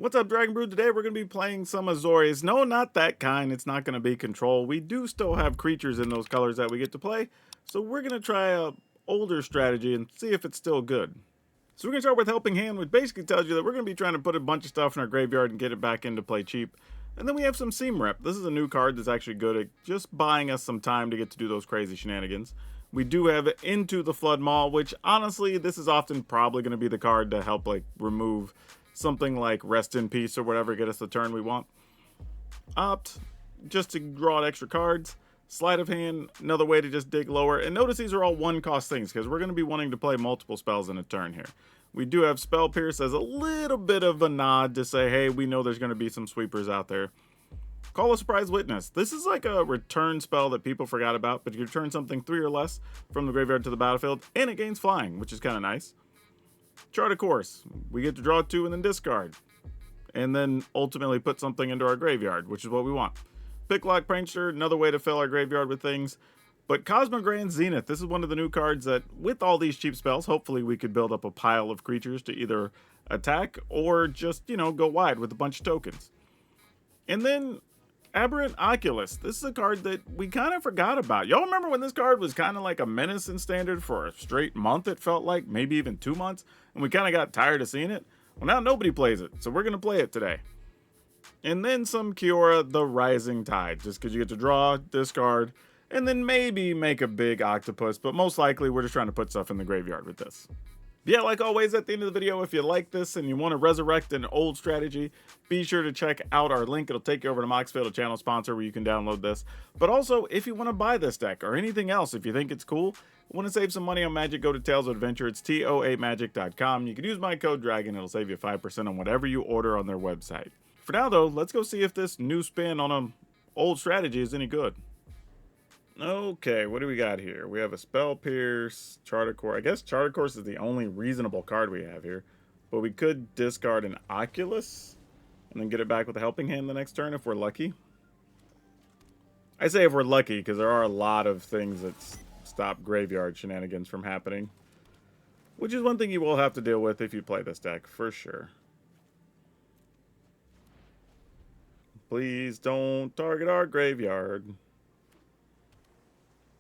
What's up, Dragon Brood? Today we're going to be playing some Azorius. No, not that kind. It's not going to be Control. We do still have creatures in those colors that we get to play. So we're going to try a older strategy and see if it's still good. So we're going to start with Helping Hand, which basically tells you that we're going to be trying to put a bunch of stuff in our graveyard and get it back into play cheap. And then we have some Seam Rep. This is a new card that's actually good at just buying us some time to get to do those crazy shenanigans. We do have Into the Flood Maw, which honestly, this is often probably going to be the card to help remove something like Rest in Peace or whatever, get us the turn we want. Opt, just to draw extra cards. Sleight of Hand, another way to just dig lower. And notice these are all one-cost things, because we're going to be wanting to play multiple spells in a turn here. We do have Spell Pierce as a little bit of a nod to say, hey, we know there's going to be some sweepers out there. Call a Surprise Witness. This is like a return spell that people forgot about, but you return something 3 or less from the graveyard to the battlefield, and it gains flying, which is kind of nice. Chart a Course. We get to draw 2 and then discard. And then ultimately put something into our graveyard, which is what we want. Picklock Prankster, another way to fill our graveyard with things. But Cosmogrand Zenith, this is one of the new cards that, with all these cheap spells, hopefully we could build up a pile of creatures to either attack or just, go wide with a bunch of tokens. And then Abhorrent Oculus. This is a card that we kind of forgot about. Y'all remember when this card was kind of like a menace in Standard for a straight month, it felt like, maybe even 2 months, and we kind of got tired of seeing it? Well, now nobody plays it, so we're going to play it today. And then some Kiora, the Rising Tide, just because you get to draw, discard, and then maybe make a big octopus, but most likely we're just trying to put stuff in the graveyard with this. Yeah, like always at the end of the video, if you like this and you want to resurrect an old strategy, be sure to check out our link. It'll take you over to Moxfield, a channel sponsor, where you can download this. But also, if you want to buy this deck or anything else, if you think it's cool, want to save some money on Magic, go to Tales of Adventure. It's TO8magic.com. You can use my code DRAGON. It'll save you 5% on whatever you order on their website. For now, though, let's go see if this new spin on an old strategy is any good. Okay, what do we got here? We have a Spell Pierce, Chart a Course. I guess Chart a Course is the only reasonable card we have here. But we could discard an Oculus and then get it back with a Helping Hand the next turn if we're lucky. I say if we're lucky because there are a lot of things that stop graveyard shenanigans from happening. Which is one thing you will have to deal with if you play this deck, for sure. Please don't target our graveyard.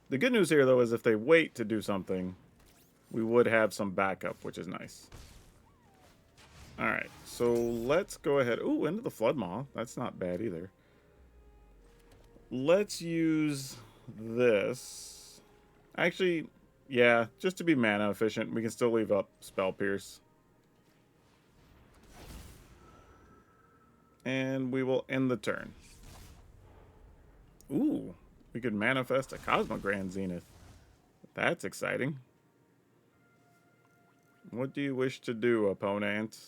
The good news here, though, is if they wait to do something, we would have some backup, which is nice. Alright, so let's go ahead. Ooh, Into the Flood Maw. That's not bad either. Let's use this. Actually, yeah, just to be mana efficient, we can still leave up Spell Pierce. And we will end the turn. Ooh. We could manifest a Cosmogrand Zenith. That's exciting. What do you wish to do, opponent?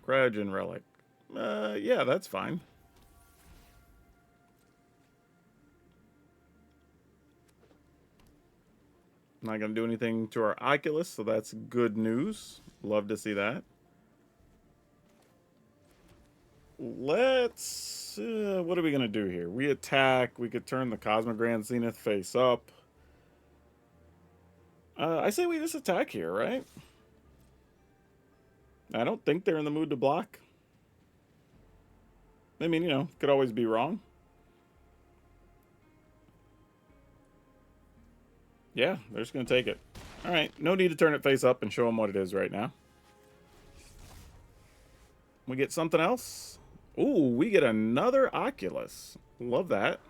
Cryogen Relic. Yeah, that's fine. Not going to do anything to our Oculus, so that's good news. Love to see that. Let's... what are we going to do here? We attack. We could turn the Cosmogrand Zenith face up. I say we just attack here, right? I don't think they're in the mood to block. I mean, could always be wrong. Yeah, they're just going to take it. Alright, no need to turn it face up and show them what it is right now. We get something else. Ooh, we get another Oculus. Love that.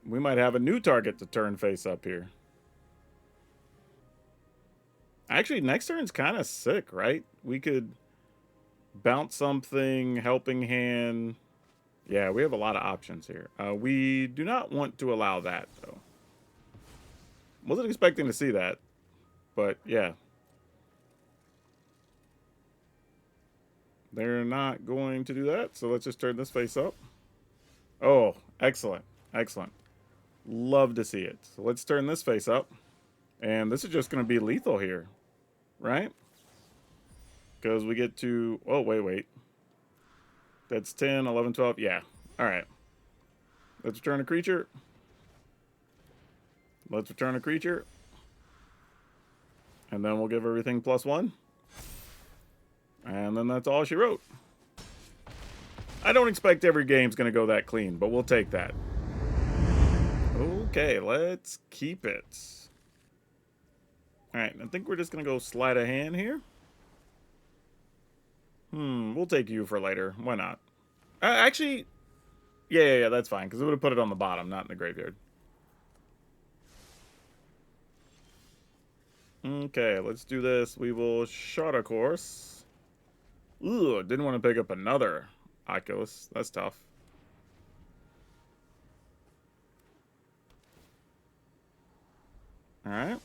We might have a new target to turn face up here. Actually, next turn's kind of sick, right? We could bounce something, Helping Hand. Yeah, we have a lot of options here. We do not want to allow that, though. Wasn't expecting to see that, but yeah. They're not going to do that, so let's just turn this face up. Oh, excellent. Excellent. Love to see it. So let's turn this face up. And this is just going to be lethal here, right? Because we get to... Oh, wait. That's 10, 11, 12. Yeah. All right. Let's return a creature. Let's return a creature. And then we'll give everything +1. And then that's all she wrote. I don't expect every game's going to go that clean, but we'll take that. Okay, let's keep it. Alright, I think we're just going to go sleight of hand here. We'll take you for later. Why not? Actually, yeah, that's fine, because it would have put it on the bottom, not in the graveyard. Okay, let's do this. We will shot a course. Ooh, didn't want to pick up another Oculus. That's tough. Alright.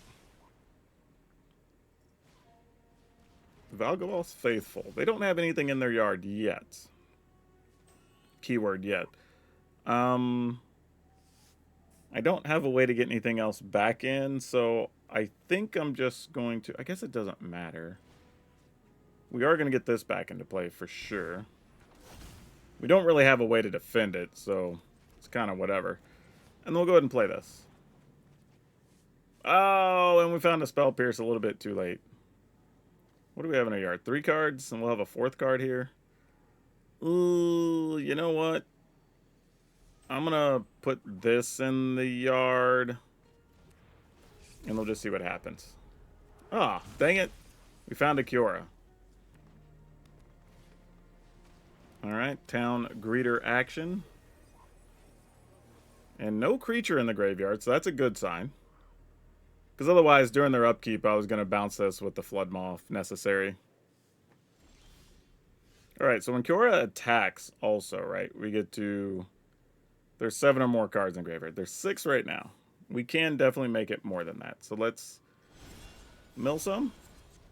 Valgaval's Faithful. They don't have anything in their yard yet. Keyword yet. I don't have a way to get anything else back in, so I think I'm just going to... I guess it doesn't matter. We are going to get this back into play for sure. We don't really have a way to defend it, so it's kind of whatever. And we'll go ahead and play this. Oh, and we found a Spell Pierce a little bit too late. What do we have in our yard? 3 cards, and we'll have a 4th card here. Ooh, you know what? I'm going to put this in the yard. And we'll just see what happens. Ah, dang it. We found a Kiora. Alright, Town Greeter action. And no creature in the graveyard, so that's a good sign. Because otherwise, during their upkeep, I was going to bounce this with the Flood Maw if necessary. Alright, so when Kiora attacks also, right, we get to... There's 7 or more cards in graveyard. There's 6 right now. We can definitely make it more than that. So let's mill some.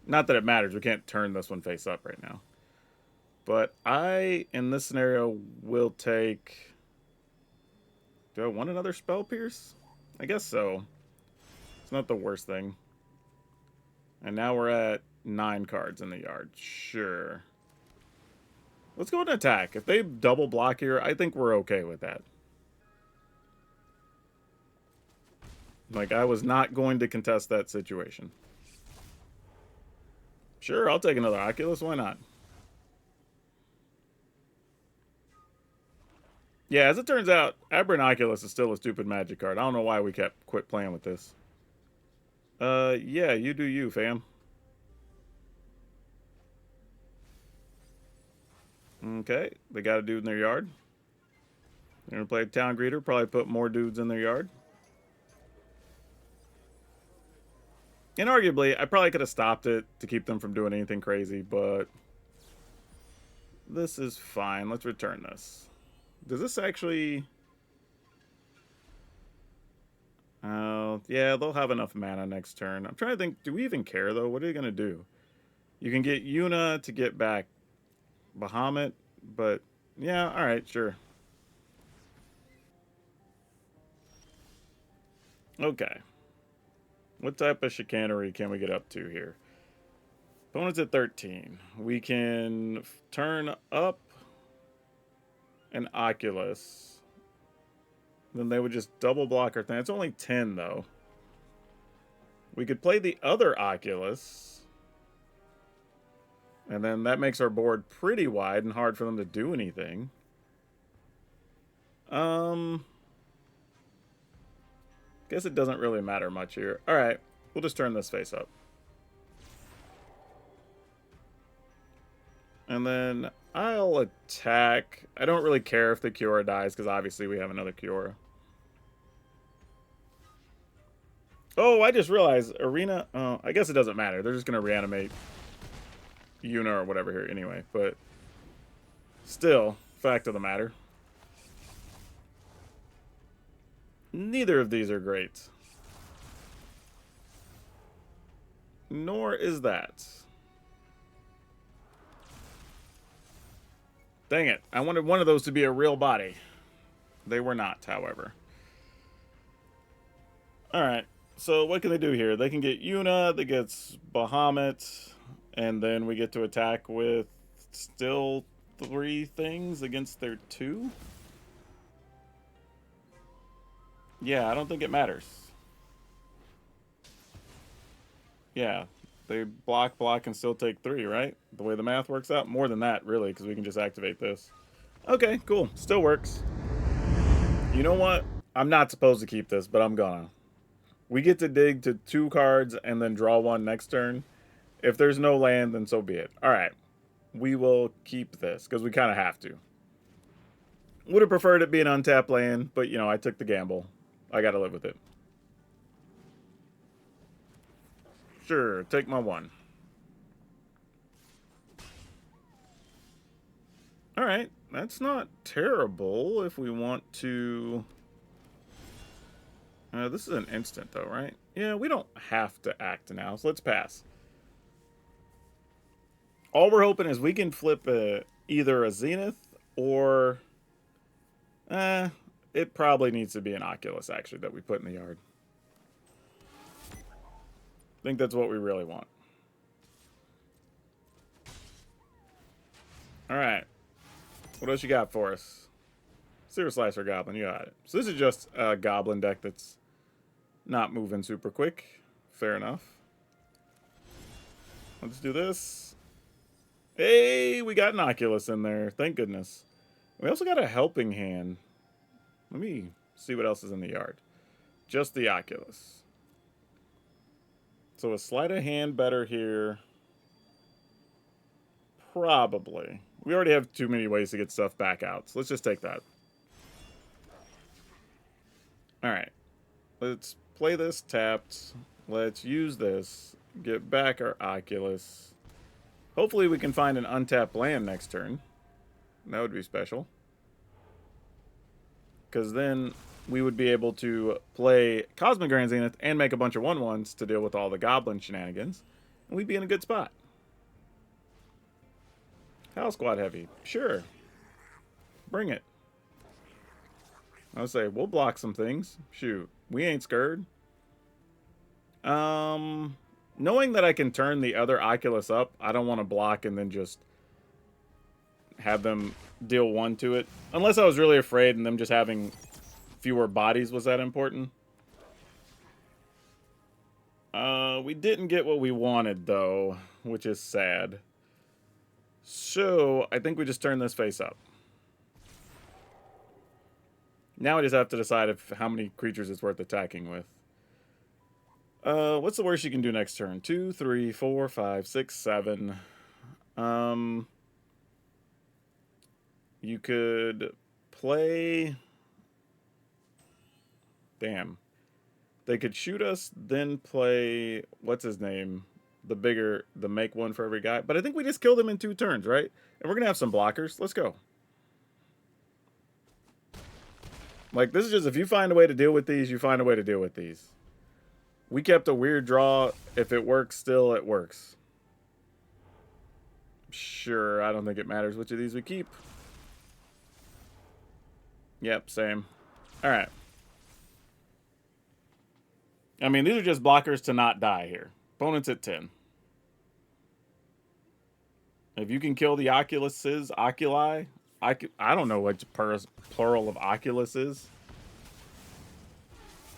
Not that it matters. We can't turn this one face up right now. But I, in this scenario, will take... Do I want another Spell Pierce? I guess so. It's not the worst thing. And now we're at 9 cards in the yard. Sure. Let's go ahead and attack. If they double block here, I think we're okay with that. Like, I was not going to contest that situation. Sure, I'll take another Oculus. Why not? Yeah, as it turns out, Abhorrent Oculus is still a stupid Magic card. I don't know why we quit playing with this. Yeah, you do you, fam. Okay, they got a dude in their yard. They're gonna play a Town Greeter, probably put more dudes in their yard. And arguably, I probably could have stopped it to keep them from doing anything crazy, but this is fine. Let's return this. Does this actually... Oh, yeah, they'll have enough mana next turn. I'm trying to think, do we even care, though? What are you going to do? You can get Yuna to get back Bahamut, but yeah, alright, sure. Okay. What type of chicanery can we get up to here? Opponent's at 13. We can turn up an Oculus. Then they would just double block our thing. It's only 10, though. We could play the other Oculus. And then that makes our board pretty wide and hard for them to do anything. Guess it doesn't really matter much here. Alright, we'll just turn this face up. And then I'll attack. I don't really care if the Kiora dies, because obviously we have another Kiora. Oh, I just realized, Arena... Oh, I guess it doesn't matter. They're just going to reanimate Yuna or whatever here anyway. But still, fact of the matter. Neither of these are great. Nor is that. Dang it. I wanted one of those to be a real body. They were not, however. Alright. So what can they do here? They can get Yuna, that gets Bahamut, and then we get to attack with still 3 things against their 2? Yeah, I don't think it matters. Yeah, They block, and still take 3, right? The way the math works out. More than that, really, because we can just activate this. Okay, cool. Still works. You know what? I'm not supposed to keep this, but I'm gonna. We get to dig to 2 cards and then draw 1 next turn. If there's no land, then so be it. Alright. We will keep this, because we kind of have to. Would have preferred it be an untapped land, but, you know, I took the gamble. I gotta live with it. Sure, take my 1. Alright, that's not terrible if we want to... this is an instant, though, right? Yeah, we don't have to act now, so let's pass. All we're hoping is we can flip either a Zenith or... it probably needs to be an Oculus, actually, that we put in the yard. I think that's what we really want. Alright. What else you got for us? Sewer Slicer Goblin, you got it. So this is just a Goblin deck that's not moving super quick. Fair enough. Let's do this. Hey, we got an Oculus in there. Thank goodness. We also got a Helping Hand. Let me see what else is in the yard. Just the Oculus. So a sleight of hand better here. Probably. We already have too many ways to get stuff back out. So let's just take that. Alright. Let's play this tapped. Let's use this. Get back our Oculus. Hopefully we can find an untapped land next turn. That would be special. Because then we would be able to play Cosmogrand Zenith and make a bunch of 1/1s to deal with all the Goblin shenanigans. And we'd be in a good spot. House Squad Heavy. Sure. Bring it. I would say, we'll block some things. Shoot. We ain't scared. Knowing that I can turn the other Oculus up, I don't want to block and then just have them deal 1 to it. Unless I was really afraid and them just having fewer bodies was that important. We didn't get what we wanted, though, which is sad. So, I think we just turn this face up. Now I just have to decide how many creatures it's worth attacking with. What's the worst you can do next turn? 2, 3, 4, 5, 6, 7. You could play... Damn. They could shoot us, then play... What's his name? The make 1 for every guy. But I think we just killed him in 2 turns, right? And we're going to have some blockers. Let's go. Like, this is just, if you find a way to deal with these, you find a way to deal with these. We kept a weird draw. If it works still, it works. Sure, I don't think it matters which of these we keep. Yep, same. Alright. I mean, these are just blockers to not die here. Opponent's at 10. If you can kill the Oculuses, Oculi... I don't know what plural of Oculus is.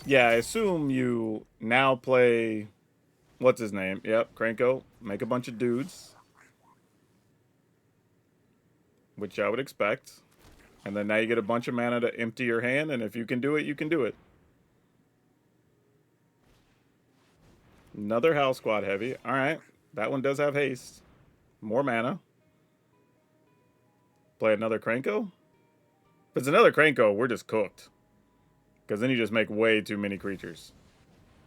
Yeah, I assume you now play... What's his name? Yep, Kranko. Make a bunch of dudes. Which I would expect. And then now you get a bunch of mana to empty your hand, and if you can do it, you can do it. Another House Squad Heavy. Alright, that one does have haste. More mana. Play another Kranko? If it's another Kranko, we're just cooked. Because then you just make way too many creatures.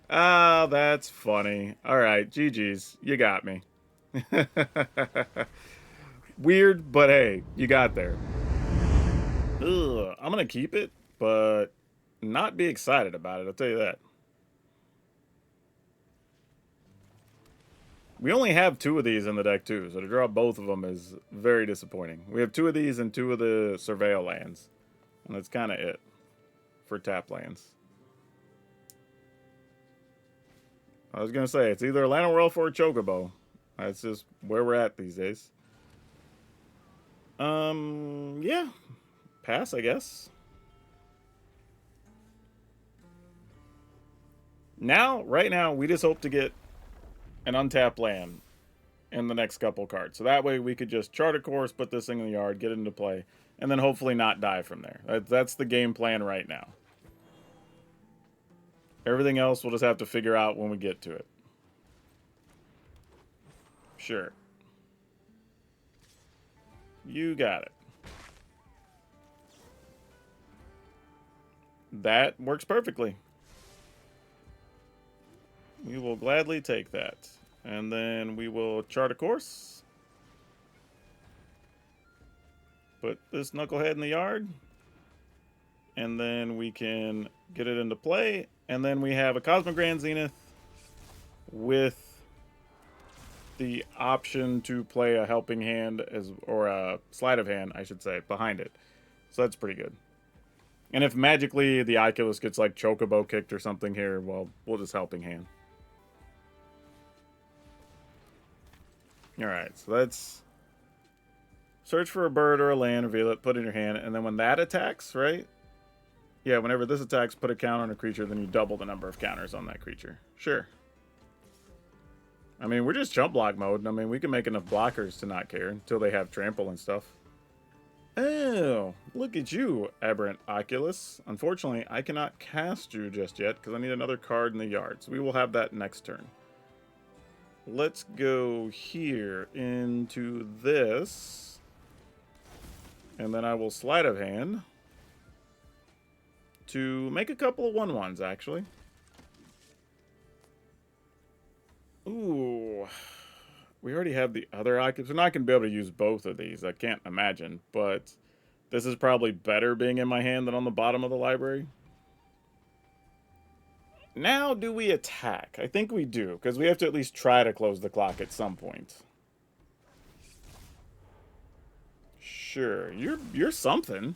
Ah, that's funny. Alright, GG's. You got me. Weird, but hey, you got there. Ugh, I'm going to keep it, but not be excited about it, I'll tell you that. We only have 2 of these in the deck, too, so to draw both of them is very disappointing. We have 2 of these and 2 of the Surveil lands. And that's kind of it for tap lands. I was going to say, it's either a Llanowar Elf or a Chocobo. That's just where we're at these days. Yeah. Pass, I guess. Now, right now, we just hope to get and untap land in the next couple cards. So that way we could just chart a course, put this thing in the yard, get it into play, and then hopefully not die from there. That's the game plan right now. Everything else we'll just have to figure out when we get to it. Sure. You got it. That works perfectly. We will gladly take that. And then we will chart a course. Put this knucklehead in the yard. And then we can get it into play. And then we have a Cosmogrand Zenith with the option to play a helping hand, or a sleight of hand, I should say, behind it. So that's pretty good. And if magically the Oculus gets like Chocobo kicked or something here, well, we'll just helping hand. Alright, so let's search for a bird or a land, reveal it, put it in your hand, and then when that attacks, right? Yeah, whenever this attacks, put a counter on a creature, then you double the number of counters on that creature. Sure. I mean, we're just chump block mode. I mean, we can make enough blockers to not care until they have trample and stuff. Oh, look at you, Abhorrent Oculus. Unfortunately, I cannot cast you just yet because I need another card in the yard. So we will have that next turn. Let's go here into this. And then I will sleight of hand to make a couple of 1/1s, actually. Ooh, we already have the other Oculus. We're not going to be able to use both of these, I can't imagine, but this is probably better being in my hand than on the bottom of the library. Now, do we attack? I think we do, because we have to at least try to close the clock at some point. Sure, you're something.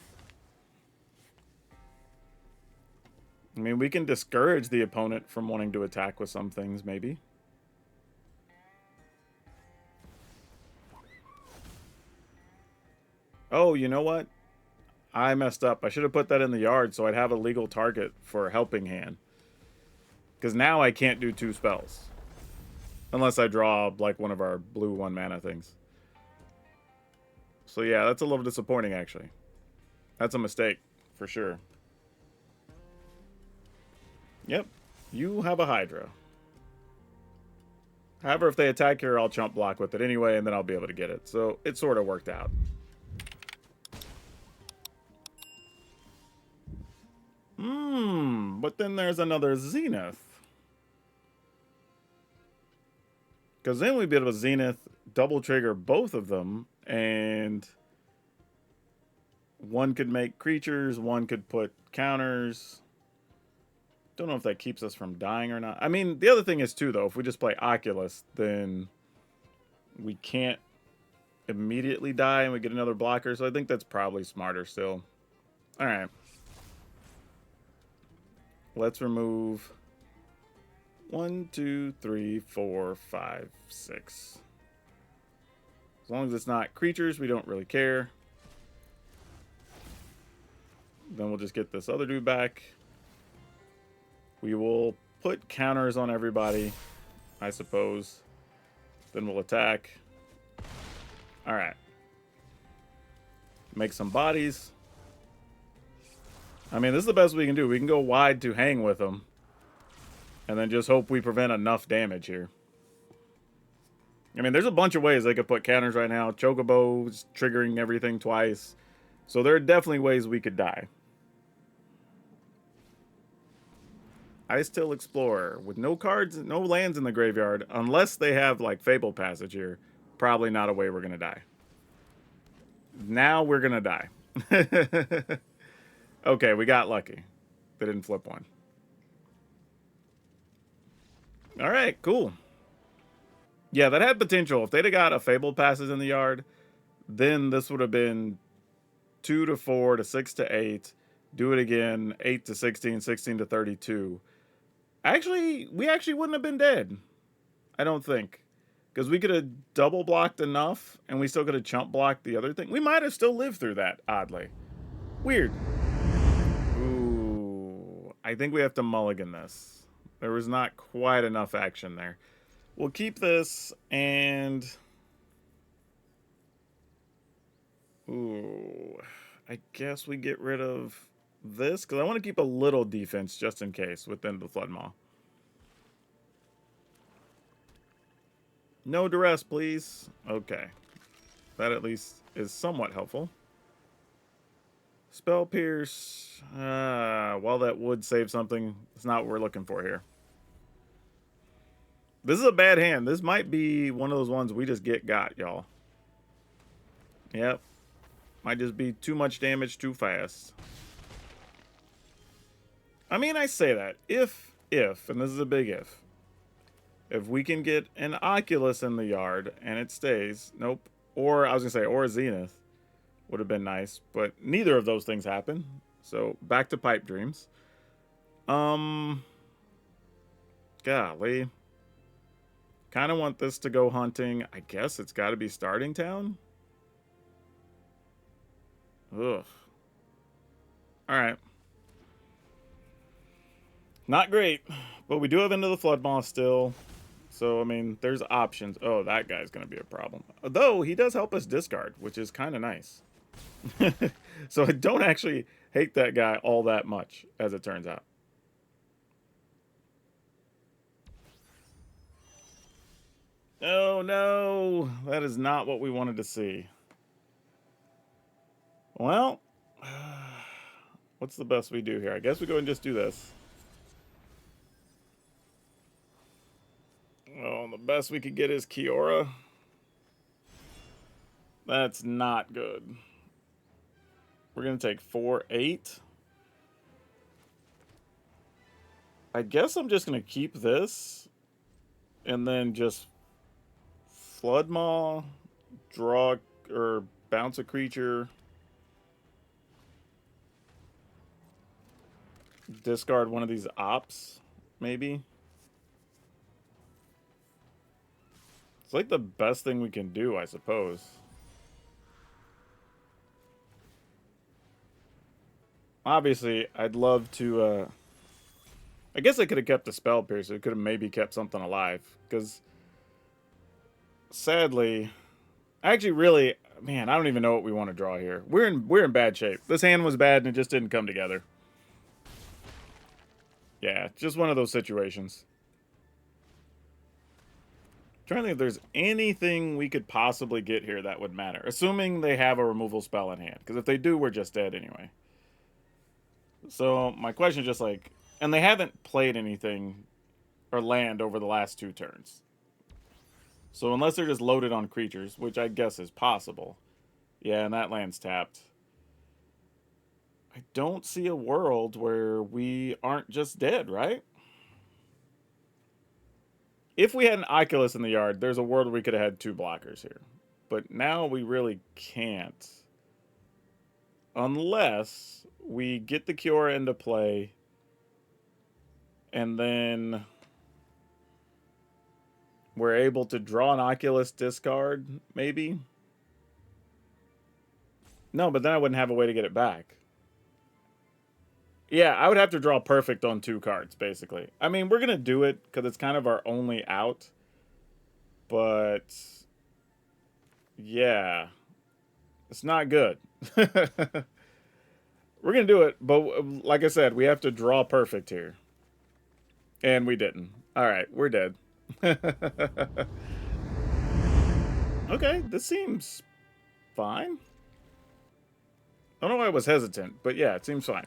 I mean, we can discourage the opponent from wanting to attack with some things, maybe. Oh, you know what? I messed up. I should have put that in the yard so I'd have a legal target for a helping hand. Because now I can't do 2 spells. Unless I draw, like, one of our blue 1-mana things. So yeah, that's a little disappointing, actually. That's a mistake, for sure. Yep. You have a Hydra. However, if they attack here, I'll chump block with it anyway, and then I'll be able to get it. So it sort of worked out. But then there's another Zenith. Because then we'd be able to Zenith, double trigger both of them, and one could make creatures, one could put counters. Don't know if that keeps us from dying or not. I mean, the other thing is, too, though, if we just play Oculus, then we can't immediately die and we get another blocker, so I think that's probably smarter still. Alright. Let's remove 1, 2, 3, 4, 5, 6. As long as it's not creatures, we don't really care. Then we'll just get this other dude back. We will put counters on everybody, I suppose. Then we'll attack. Alright. Make some bodies. I mean, this is the best we can do. We can go wide to hang with them. And then just hope we prevent enough damage here. I mean, there's a bunch of ways they could put counters right now. Chocobo's triggering everything twice. So there are definitely ways we could die. Ice Till Explorer. With no cards, no lands in the graveyard. Unless they have, like, Fable Passage here. Probably not a way we're going to die. Now we're going to die. Okay, we got lucky. They didn't flip one. Alright, cool. Yeah, that had potential. If they'd have got a Fable Passage in the yard, then this would have been 2 to 4 to 6 to 8. Do it again, 8 to 16, 16 to 32. Actually, we actually wouldn't have been dead. I don't think. Because we could have double blocked enough, and we still could have chump blocked the other thing. We might have still lived through that, oddly. Weird. Ooh. I think we have to mulligan this. There was not quite enough action there. We'll keep this and... Ooh, I guess we get rid of this because I want to keep a little defense just in case within the Flood Maw. No duress, please. Okay. That at least is somewhat helpful. Spell Pierce. While that would save something, it's not what we're looking for here. This is a bad hand. This might be one of those ones we just got, y'all. Yep. Might just be too much damage too fast. I mean, I say that. If, and this is a big if we can get an Oculus in the yard and it stays, nope. Or, I was going to say, or a Zenith would have been nice. But neither of those things happen. So, back to pipe dreams. Golly. Kind of want this to go hunting. I guess it's got to be starting town. Ugh. Alright. Not great. But we do have Into the Flood Maw still. So, I mean, there's options. Oh, that guy's going to be a problem. Though, he does help us discard, which is kind of nice. So, I don't actually hate that guy all that much, as it turns out. Oh, no. That is not what we wanted to see. Well, what's the best we do here? I guess we go and just do this. Oh, the best we could get is Kiora. That's not good. We're going to take 4-8. I guess I'm just going to keep this. And then just Flood Maw, draw, or bounce a creature. Discard one of these ops, maybe. It's like the best thing we can do, I suppose. Obviously, I'd love to, I guess I could have kept the Spell Piercer. It could have maybe kept something alive. Because, sadly, actually, really, man, I don't even know what we want to draw here. We're in bad shape. This hand was bad and it just didn't come together. Yeah, just one of those situations. I'm trying to think if there's anything we could possibly get here that would matter. Assuming they have a removal spell in hand. Because if they do, we're just dead anyway. So, my question is just like... And they haven't played anything or land over the last 2 turns. So, unless they're just loaded on creatures, which I guess is possible. Yeah, and that land's tapped. I don't see a world where we aren't just dead, right? If we had an Oculus in the yard, there's a world where we could have had 2 blockers here. But now we really can't. Unless we get the Kiora into play. And then we're able to draw an Oculus discard, maybe? No, but then I wouldn't have a way to get it back. Yeah, I would have to draw perfect on 2 cards, basically. I mean, we're going to do it because it's kind of our only out. But, yeah. It's not good. We're going to do it, but like I said, we have to draw perfect here. And we didn't. Alright, we're dead. Okay, this seems fine. I don't know why I was hesitant, but yeah, it seems fine.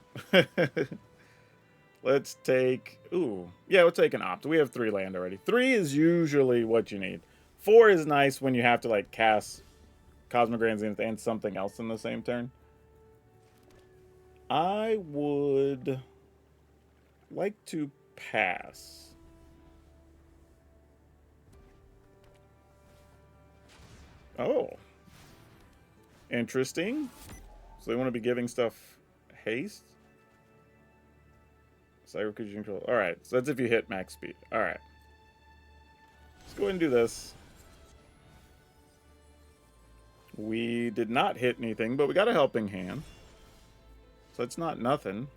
Let's take... Ooh. Yeah, we'll take an opt. We have 3 land already. 3 is usually what you need. 4 is nice when you have to, like, cast Cosmogrand Zenith and something else in the same turn. I would like to pass. Oh. Interesting. So they want to be giving stuff haste? Cyber creature control. Alright, so that's if you hit max speed. Alright. Let's go ahead and do this. We did not hit anything, but we got a helping hand. So it's not nothing.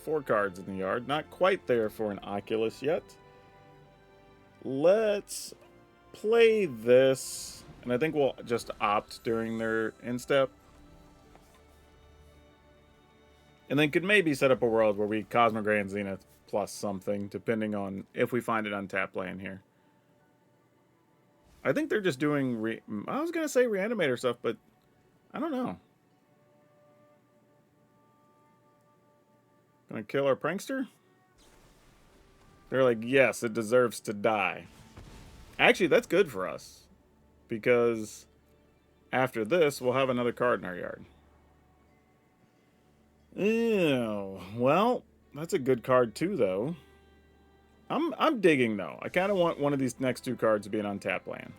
4 cards in the yard. Not quite there for an Oculus yet. let's play this. And I think we'll just opt during their instep. And then could maybe set up a world where we Cosmogrand Zenith plus something, depending on if we find it untapped land here. I think they're just doing... I was going to say Reanimator stuff, but I don't know. Gonna kill our Prankster? They're like, yes, it deserves to die. Actually, that's good for us. Because after this, we'll have another card in our yard. Ew. Well, that's a good card too, though. I'm digging, though. I kind of want one of these next two cards to be an untapped land.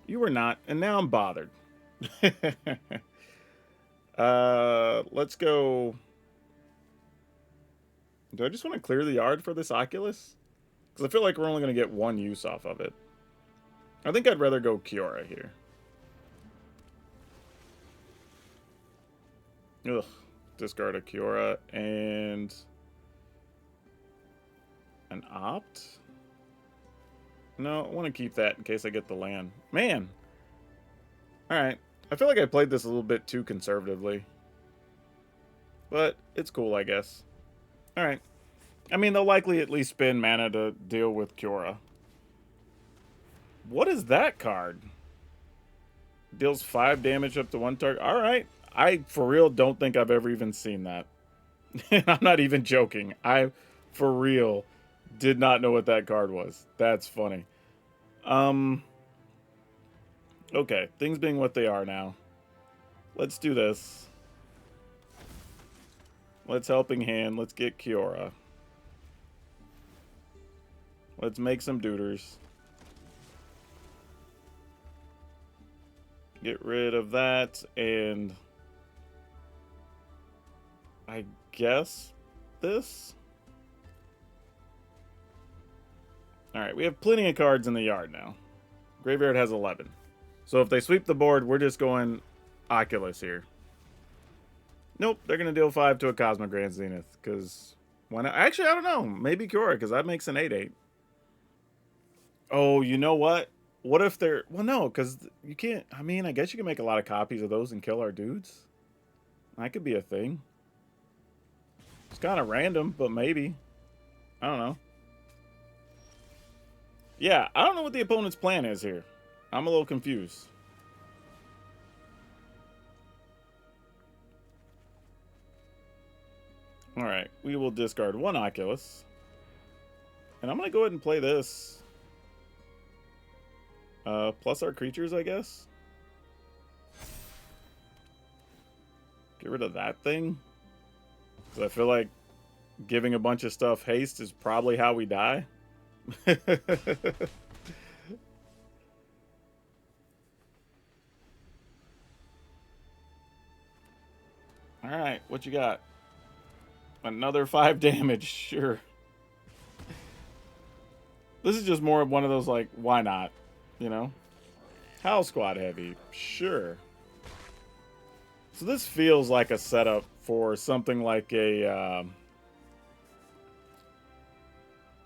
You were not, and now I'm bothered. Let's go... Do I just want to clear the yard for this Oculus? Because I feel like we're only going to get one use off of it. I think I'd rather go Kiora here. Ugh. Discard a Kiora and... an Opt? No, I want to keep that in case I get the land. Man! Alright. I feel like I played this a little bit too conservatively. But it's cool, I guess. Alright. I mean, they'll likely at least spend mana to deal with Kiora. What is that card? Deals 5 damage up to 1 target. Alright. I, for real, don't think I've ever even seen that. I'm not even joking. I, for real, did not know what that card was. That's funny. Okay. Things being what they are now. Let's do this. Let's Helping Hand. Let's get Kiora. Let's make some duders. Get rid of that, and I guess this? Alright, we have plenty of cards in the yard now. Graveyard has 11. So if they sweep the board, we're just going Oculus here. Nope, they're going to deal 5 to a Cosmogrand Zenith, because... why not? Actually, I don't know. Maybe Kiora, because that makes an 8-8. Oh, you know what? What if they're... well, no, because you can't... I mean, I guess you can make a lot of copies of those and kill our dudes. That could be a thing. It's kind of random, but maybe. I don't know. Yeah, I don't know what the opponent's plan is here. I'm a little confused. Alright, we will discard 1 Oculus. And I'm going to go ahead and play this. Plus our creatures, I guess. Get rid of that thing. Because I feel like giving a bunch of stuff haste is probably how we die. Alright, what you got? Another 5 damage, sure. This is just more of one of those, like, why not? You know? Howl Squad heavy, sure. So this feels like a setup for something like a,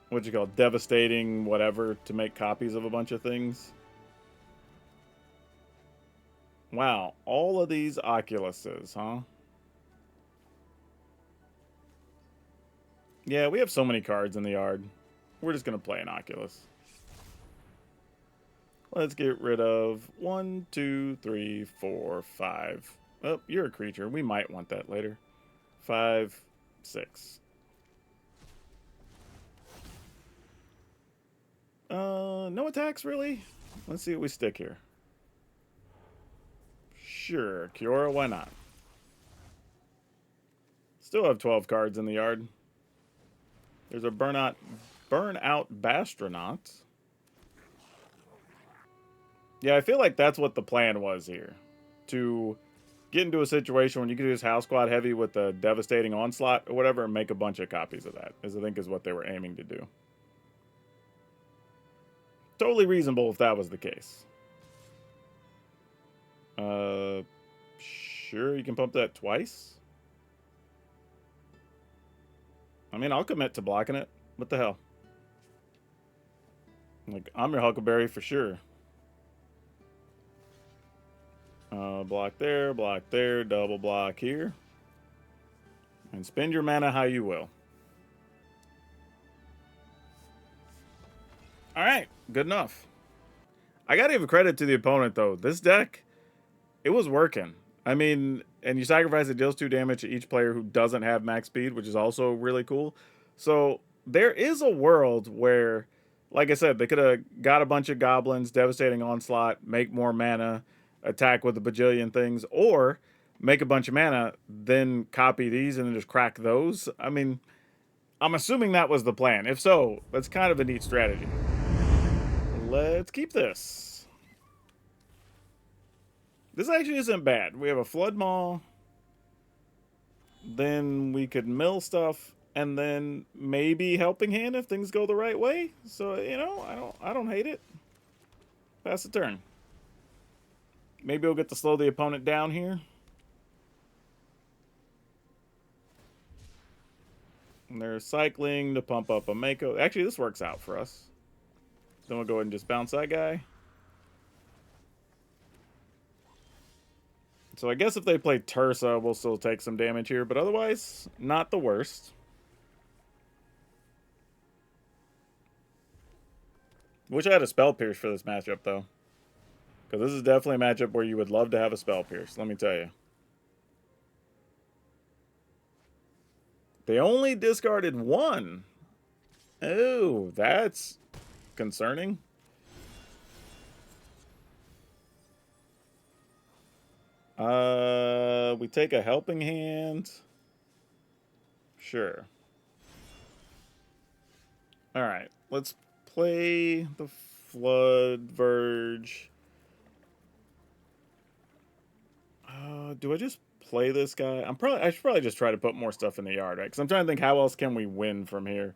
what you call it, devastating whatever to make copies of a bunch of things. Wow, all of these Oculuses, huh? Yeah, we have so many cards in the yard. We're just going to play an Oculus. Let's get rid of 1, 2, 3, 4, 5. Oh, you're a creature. We might want that later. 5, 6. No attacks, really? Let's see what we stick here. Sure, Kiora, why not? Still have 12 cards in the yard. There's a Burnout Bastronaut. Yeah, I feel like that's what the plan was here. To get into a situation when you could use House Squad Heavy with a Devastating Onslaught or whatever and make a bunch of copies of that, I think is what they were aiming to do. Totally reasonable if that was the case. Sure, you can pump that twice? I mean, I'll commit to blocking it. What the hell? Like, I'm your Huckleberry for sure. Block there, double block here. And spend your mana how you will. Alright, good enough. I gotta give credit to the opponent, though. This deck, it was working. I mean, and you sacrifice it, deals 2 damage to each player who doesn't have max speed, which is also really cool. So, there is a world where, like I said, they could have got a bunch of goblins, devastating onslaught, make more mana, attack with a bajillion things, or make a bunch of mana, then copy these and then just crack those. I mean, I'm assuming that was the plan. If so, that's kind of a neat strategy. Let's keep this. This actually isn't bad. We have a Flood Maw. Then we could mill stuff, and then maybe Helping Hand if things go the right way. So, you know, I don't hate it. Pass the turn. Maybe we'll get to slow the opponent down here. And they're cycling to pump up a Mako. Actually, this works out for us. Then we'll go ahead and just bounce that guy. So I guess if they play Tursa, we'll still take some damage here. But otherwise, not the worst. Wish I had a Spell Pierce for this matchup, though. Because this is definitely a matchup where you would love to have a Spell Pierce, let me tell you. They only discarded 1. Oh, that's concerning. We take a Helping Hand. Sure. Alright, let's play the Flood Verge. Do I just play this guy? I should probably just try to put more stuff in the yard, right? Because I'm trying to think, how else can we win from here?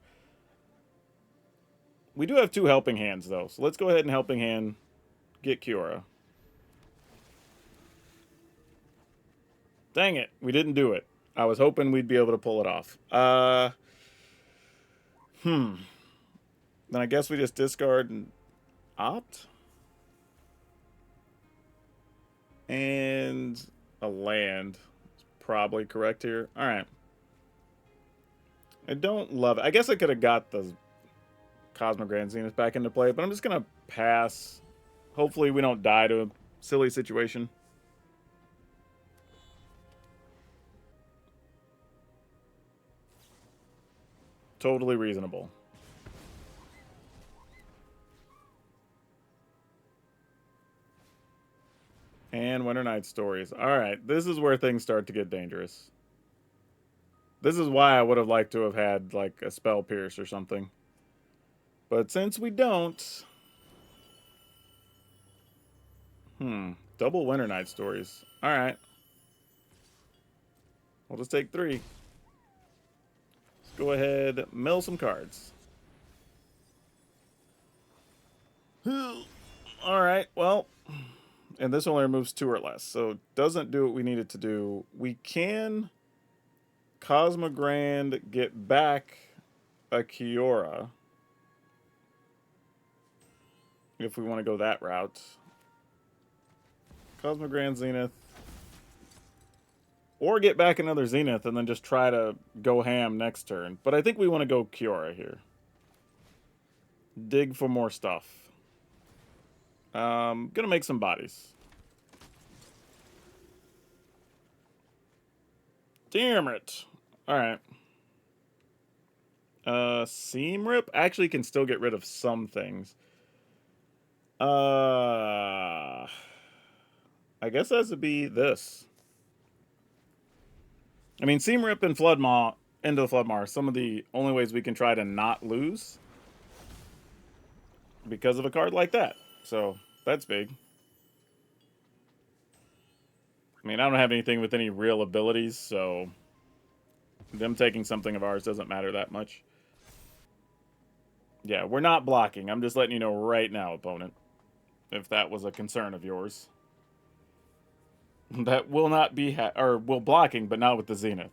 We do have 2 Helping Hands, though. So let's go ahead and Helping Hand. Get Kiora. Dang it. We didn't do it. I was hoping we'd be able to pull it off. Then I guess we just discard and opt. And a land is probably correct here. All right. I don't love it. I guess I could have got the Cosmogrand Zenith back into play, but I'm just going to pass. Hopefully we don't die to a silly situation. Totally reasonable. And Winter Night Stories. Alright, this is where things start to get dangerous. This is why I would have liked to have had, like, a Spell Pierce or something. But since we don't... Double Winter Night Stories. Alright. We'll just take 3. Let's go ahead, mill some cards. Alright, well... And this only removes 2 or less, so it doesn't do what we need it to do. We can Cosmogrand, get back a Kiora. If we want to go that route. Cosmogrand Zenith. Or get back another Zenith and then just try to go ham next turn. But I think we want to go Kiora here. Dig for more stuff. Gonna make some bodies. Damn it. Alright. Seam Rip actually can still get rid of some things. I guess that would be this. I mean, Seam Rip and Flood Maw into the Flood Maw are some of the only ways we can try to not lose. Because of a card like that. So, that's big. I mean, I don't have anything with any real abilities, so... them taking something of ours doesn't matter that much. Yeah, we're not blocking. I'm just letting you know right now, opponent. If that was a concern of yours. That will not be... or, will blocking, but not with the Zenith.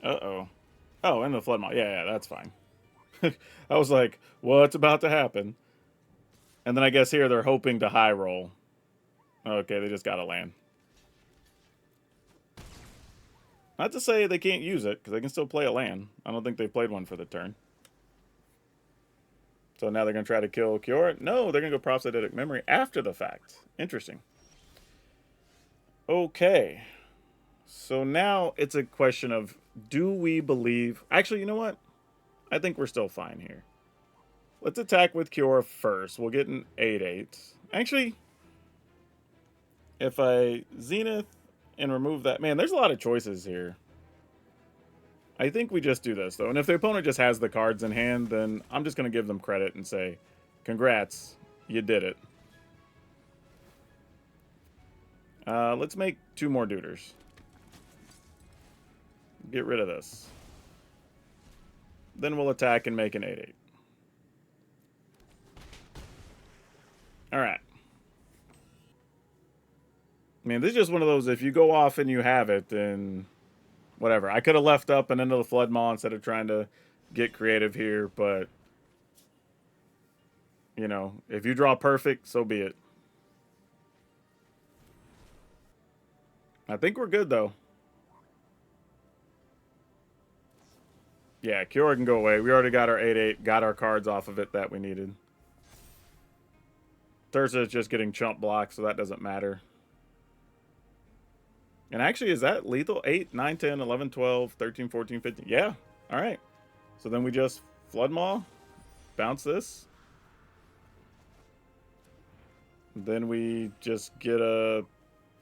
Uh-oh. Oh, and the Flood Maw. Yeah, that's fine. I was like, what's about to happen? And then I guess here they're hoping to high roll. Okay, they just got to land. Not to say they can't use it, because they can still play a land. I don't think they've played one for the turn. So now they're going to try to kill Kiora? No, they're going to go Prosthetic Memory after the fact. Interesting. Okay. So now it's a question of, do we believe... Actually, you know what? I think we're still fine here. Let's attack with Kiora first. We'll get an 8/8. Actually, if I Zenith and remove that... Man, there's a lot of choices here. I think we just do this, though. And if the opponent just has the cards in hand, then I'm just going to give them credit and say, congrats, you did it. Let's make 2 more Duders. Get rid of this. Then we'll attack and make an 8/8. Alright. I mean, this is just one of those, if you go off and you have it, then... Whatever. I could have left up and into the Flood Maw instead of trying to get creative here, but... You know, if you draw perfect, so be it. I think we're good, though. Yeah, Kiora can go away. We already got our 8/8, got our cards off of it that we needed. Thursa is just getting chump blocked, so that doesn't matter. And actually, is that lethal? 8, 9, 10, 11, 12, 13, 14, 15. Yeah. All right. So then we just Flood Maw, bounce this. Then we just get a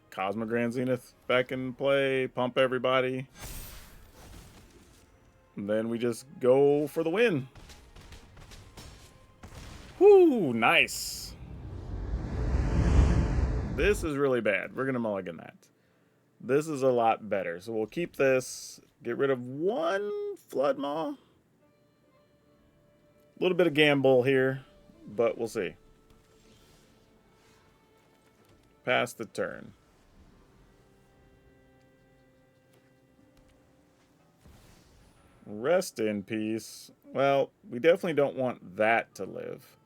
Cosmogrand Zenith back in play, pump everybody. And then we just go for the win. Whoo, nice. This is really bad. We're going to mulligan that. This is a lot better. So we'll keep this. Get rid of 1 Flood Maw. A little bit of gamble here, but we'll see. Pass the turn. Rest in peace. Well, we definitely don't want that to live.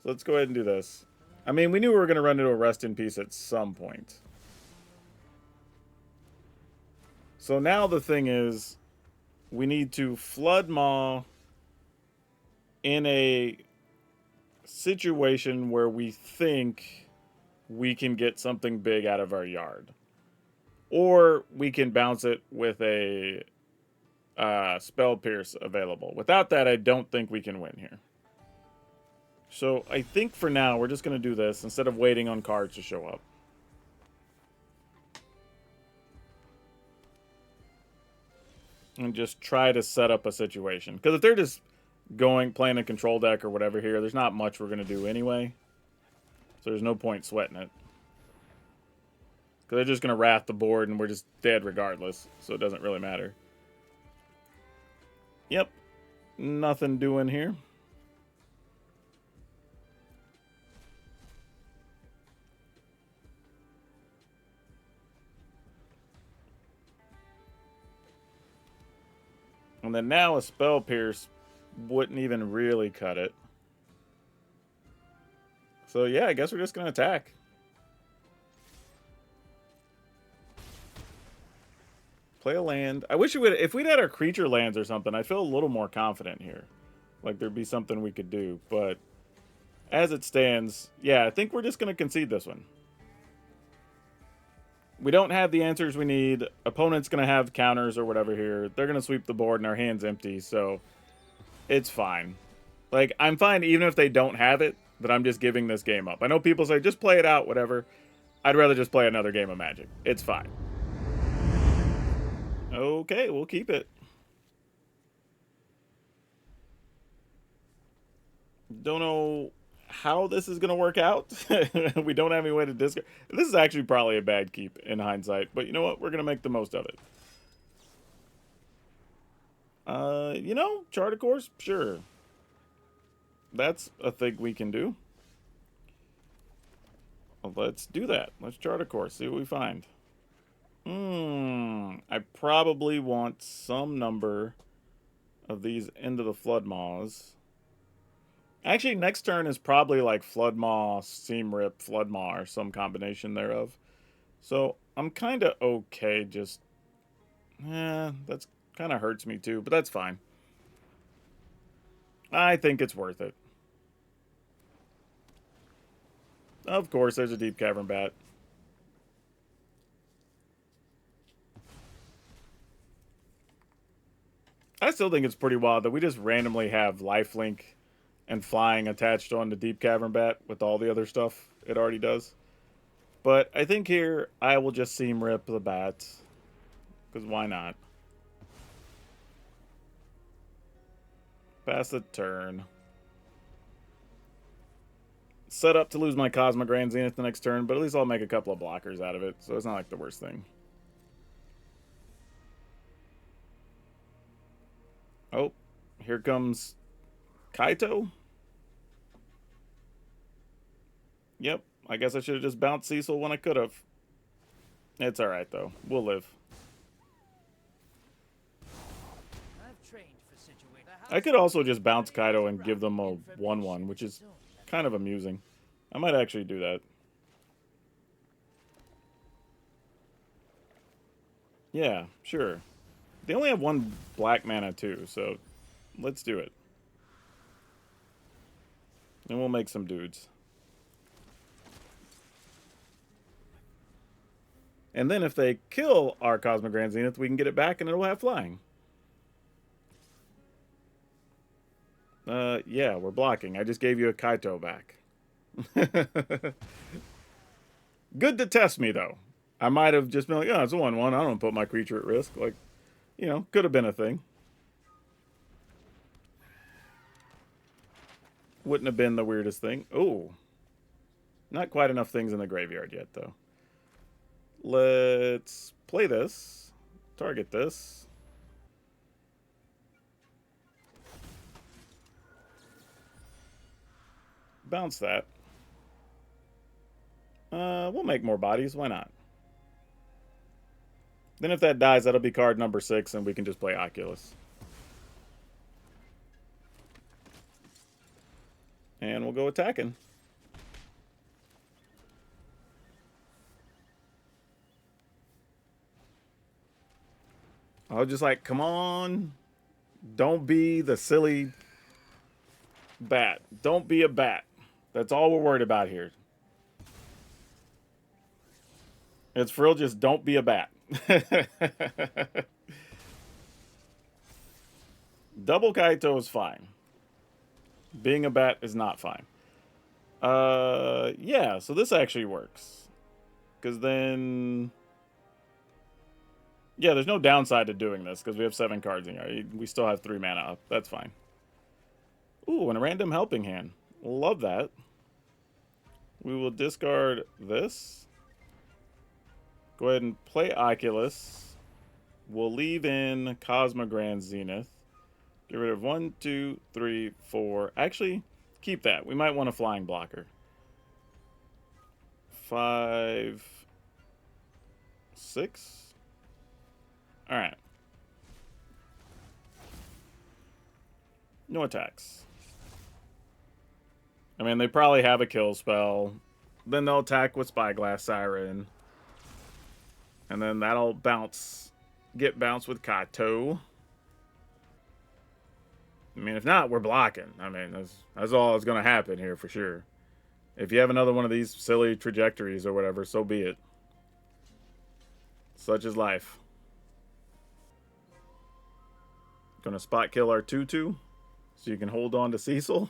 So let's go ahead and do this. I mean, we knew we were going to run into a rest in peace at some point. So now the thing is, we need to Flood Maw in a situation where we think we can get something big out of our yard. Or we can bounce it with a Spell Pierce available. Without that, I don't think we can win here. So I think for now, we're just going to do this instead of waiting on cards to show up. And just try to set up a situation. Because if they're just playing a control deck or whatever here, there's not much we're going to do anyway. So there's no point sweating it. Because they're just going to wrath the board and we're just dead regardless. So it doesn't really matter. Yep. Nothing doing here. And then now a Spell Pierce wouldn't even really cut it. So yeah, I guess we're just going to attack. Play a land. I wish if we'd had our creature lands or something, I feel a little more confident here. Like there'd be something we could do. But as it stands, yeah, I think we're just going to concede this one. We don't have the answers we need. Opponent's going to have counters or whatever here. They're going to sweep the board and our hand's empty, so it's fine. Like, I'm fine even if they don't have it, that I'm just giving this game up. I know people say, just play it out, whatever. I'd rather just play another game of Magic. It's fine. Okay, we'll keep it. Don't know how this is going to work out. We don't have any way to discard. This is actually probably a bad keep in hindsight, but you know what? We're going to make the most of it. You know, chart a course? Sure. That's a thing we can do. Well, let's do that. Let's chart a course, see what we find. I probably want some number of these into the Flood Maws. Actually, next turn is probably like Flood Maw, Seam Rip, Flood Maw, or some combination thereof. So I'm kind of okay just... that's kind of hurts me too, but that's fine. I think it's worth it. Of course, there's a Deep Cavern Bat. I still think it's pretty wild that we just randomly have Lifelink and Flying attached on the Deep Cavern Bat with all the other stuff it already does. But I think here I will just Seam Rip the Bat. Because why not? Pass the turn. Set up to lose my Cosmogrand Zenith the next turn, but at least I'll make a couple of blockers out of it, so it's not like the worst thing. Oh, here comes Kaito. Yep, I guess I should have just bounced Cecil when I could have. It's alright, though. We'll live. I could also just bounce Kaito and give them a 1-1, which is kind of amusing. I might actually do that. Yeah, sure. They only have 1 black mana too, so let's do it. And we'll make some dudes. And then if they kill our Cosmogrand Zenith, we can get it back and it'll have flying. Yeah, we're blocking. I just gave you a Kaito back. Good to test me, though. I might have just been like, oh, it's a 1-1. I don't put my creature at risk. Like, you know, could have been a thing. Wouldn't have been the weirdest thing. Oh. Not quite enough things in the graveyard yet, though. Let's play this. Target this. Bounce that. We'll make more bodies. Why not? Then if that dies, that'll be card number 6, and we can just play Oculus. And we'll go attacking. I was just like, come on. Don't be the silly bat. Don't be a bat. That's all we're worried about here. It's for real, just don't be a bat. Double Kaito is fine. Being a bat is not fine. Yeah, so this actually works. Because then... Yeah, there's no downside to doing this, because we have 7 cards in here. We still have 3 mana up. That's fine. Ooh, and a random helping hand. Love that. We will discard this. Go ahead and play Oculus. We'll leave in Cosmogrand Zenith. Get rid of 1, 2, 3, 4. Actually, keep that. We might want a flying blocker. 5, 6. Alright. No attacks. I mean, they probably have a kill spell. Then they'll attack with Spyglass Siren. And then that'll bounce. Get bounced with Kaito. I mean, if not, we're blocking. I mean, that's all that's going to happen here for sure. If you have another one of these silly trajectories or whatever, so be it. Such is life. Gonna spot kill our 2/2 so you can hold on to Cecil.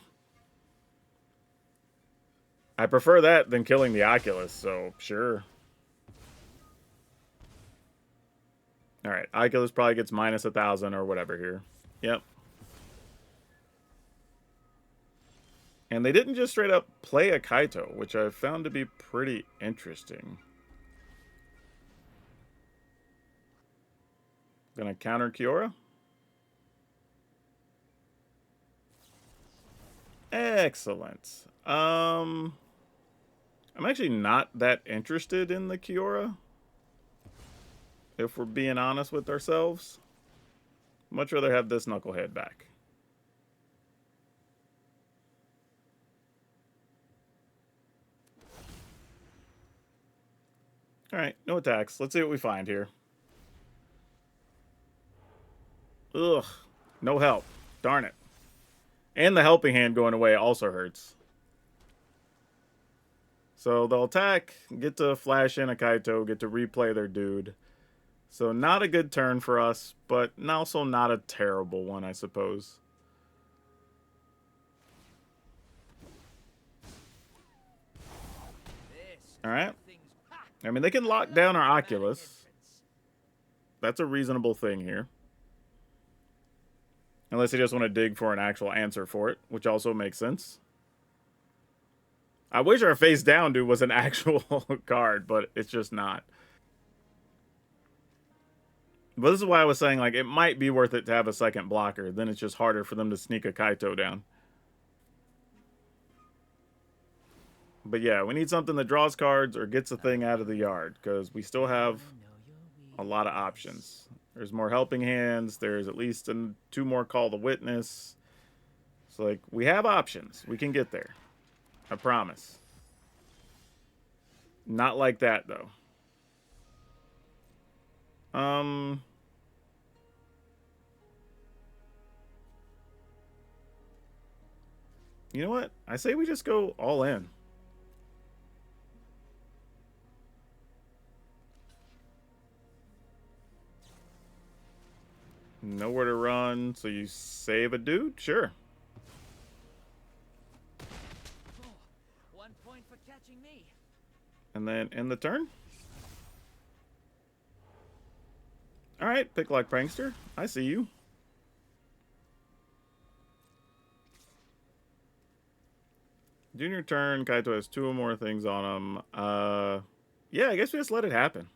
I prefer that than killing the Oculus, so sure. Alright, Oculus probably gets minus 1,000 or whatever here. Yep. And they didn't just straight up play a Kaito, which I found to be pretty interesting. Gonna counter Kiora. Excellent. I'm actually not that interested in the Kiora, if we're being honest with ourselves. Much rather have this knucklehead back. Alright, no attacks. Let's see what we find here. Ugh. No help. Darn it. And the helping hand going away also hurts. So they'll attack, get to flash in a Kaito, get to replay their dude. So not a good turn for us, but also not a terrible one, I suppose. Alright. I mean, they can lock down our Oculus. That's a reasonable thing here. Unless they just want to dig for an actual answer for it, which also makes sense. I wish our face down dude was an actual card, but it's just not. But this is why I was saying, like, it might be worth it to have a second blocker. Then it's just harder for them to sneak a Kaito down. But yeah, we need something that draws cards or gets a thing out of the yard, because we still have a lot of options. There's more helping hands. There's at least 2 more Call the Witness. So, like, we have options. We can get there. I promise. Not like that, though. You know what? I say we just go all in. Nowhere to run, so you save a dude? Sure. Oh, 1 point for catching me. And then end the turn? Alright, pick like prankster. I see you. Junior turn, Kaito has 2 or more things on him. Yeah, I guess we just let it happen.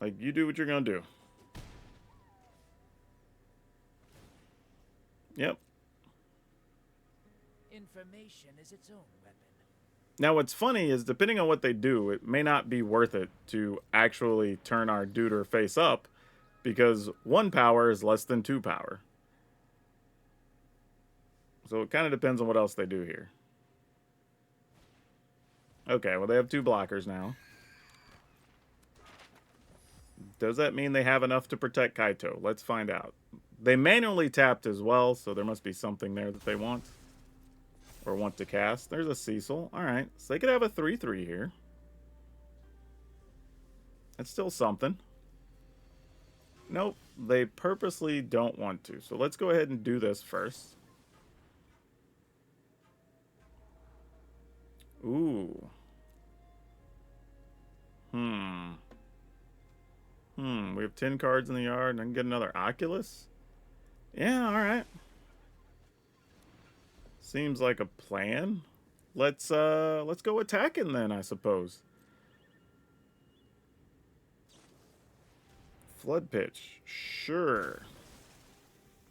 Like, you do what you're gonna do. Yep. Information is its own weapon. Now, what's funny is, depending on what they do, it may not be worth it to actually turn our dude or face up, because 1 power is less than 2 power. So it kind of depends on what else they do here. Okay, well, they have 2 blockers now. Does that mean they have enough to protect Kaito? Let's find out. They manually tapped as well, so there must be something there that they want. Or want to cast. There's a Cecil. Alright, so they could have a 3/3 here. That's still something. Nope, they purposely don't want to. So let's go ahead and do this first. Ooh. We have 10 cards in the yard, and I can get another Oculus? Yeah, alright. Seems like a plan. Let's go attacking then, I suppose. Flood pitch. Sure.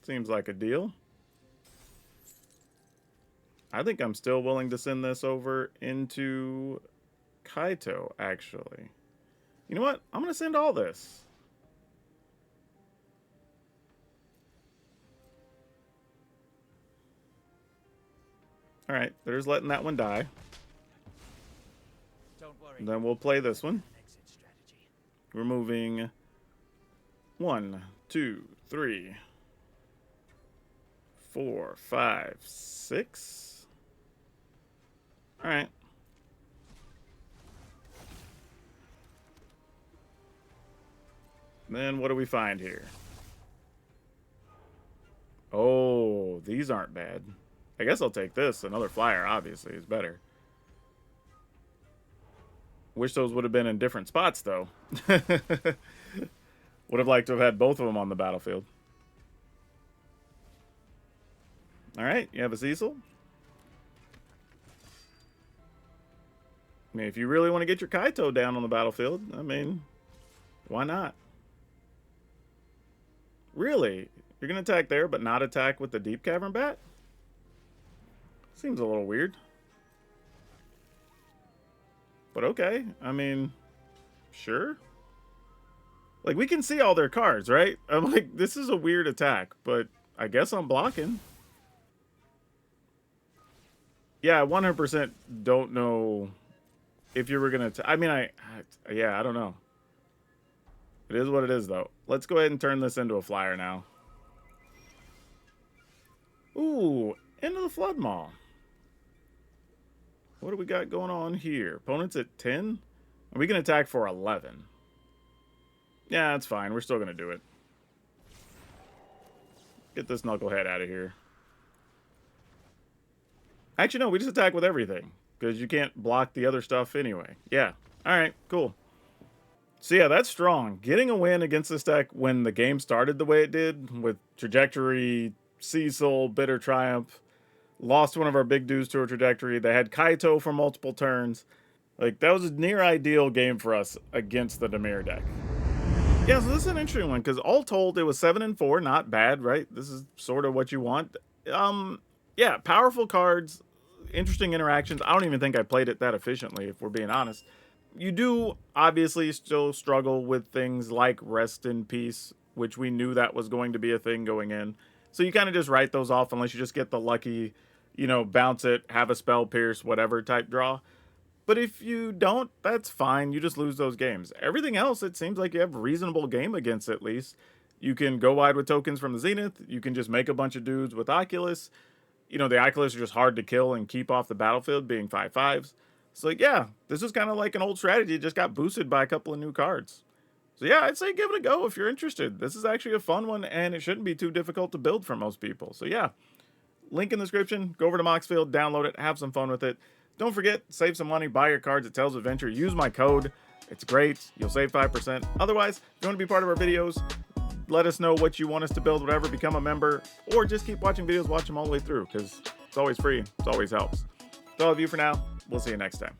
Seems like a deal. I think I'm still willing to send this over into Kaito, actually. You know what? I'm going to send all this. Alright, there's letting that one die. Don't worry. And then we'll play this one. Removing 1, 2, 3, 4, 5, 6. Alright. Then what do we find here? Oh, these aren't bad. I guess I'll take this. Another flyer, obviously, is better. Wish those would have been in different spots, though. Would have liked to have had both of them on the battlefield. Alright, you have a Cecil. I mean, if you really want to get your Kaito down on the battlefield, I mean, why not? Really? You're going to attack there, but not attack with the Deep Cavern Bat? Seems a little weird. But okay. I mean, sure. Like, we can see all their cards, right? I'm like, this is a weird attack, but I guess I'm blocking. Yeah, 100% don't know if you were going to... I mean, yeah, I don't know. It is what it is, though. Let's go ahead and turn this into a flyer now. Ooh, into the Flood Maw. What do we got going on here? Opponent's at 10? We can attack for 11. Yeah, that's fine. We're still going to do it. Get this knucklehead out of here. Actually, no, we just attack with everything. Because you can't block the other stuff anyway. Yeah. Alright, cool. So yeah, that's strong. Getting a win against this deck when the game started the way it did, with Trajectory, Cecil, Bitter Triumph, lost one of our big dudes to a Trajectory. They had Kaito for multiple turns. Like, that was a near ideal game for us against the Dimir deck. Yeah, so this is an interesting one, because all told, it was 7-4, not bad, right? This is sort of what you want. Yeah, powerful cards, interesting interactions. I don't even think I played it that efficiently, if we're being honest. You do obviously still struggle with things like Rest in Peace, which we knew that was going to be a thing going in. So you kind of just write those off unless you just get the lucky, you know, bounce it, have a spell pierce, whatever type draw. But if you don't, that's fine. You just lose those games. Everything else, it seems like you have a reasonable game against at least. You can go wide with tokens from the Zenith. You can just make a bunch of dudes with Oculus. You know, the Oculus are just hard to kill and keep off the battlefield, being 5/5s. So, like, yeah, this is kind of like an old strategy. It just got boosted by a couple of new cards. So, yeah, I'd say give it a go if you're interested. This is actually a fun one, and it shouldn't be too difficult to build for most people. So, yeah, link in the description. Go over to Moxfield, download it, have some fun with it. Don't forget, save some money, buy your cards at Tales of Adventure. Use my code. It's great. You'll save 5%. Otherwise, if you want to be part of our videos, let us know what you want us to build, whatever. Become a member, or just keep watching videos, watch them all the way through, because it's always free. It always helps. That's all of you for now. We'll see you next time.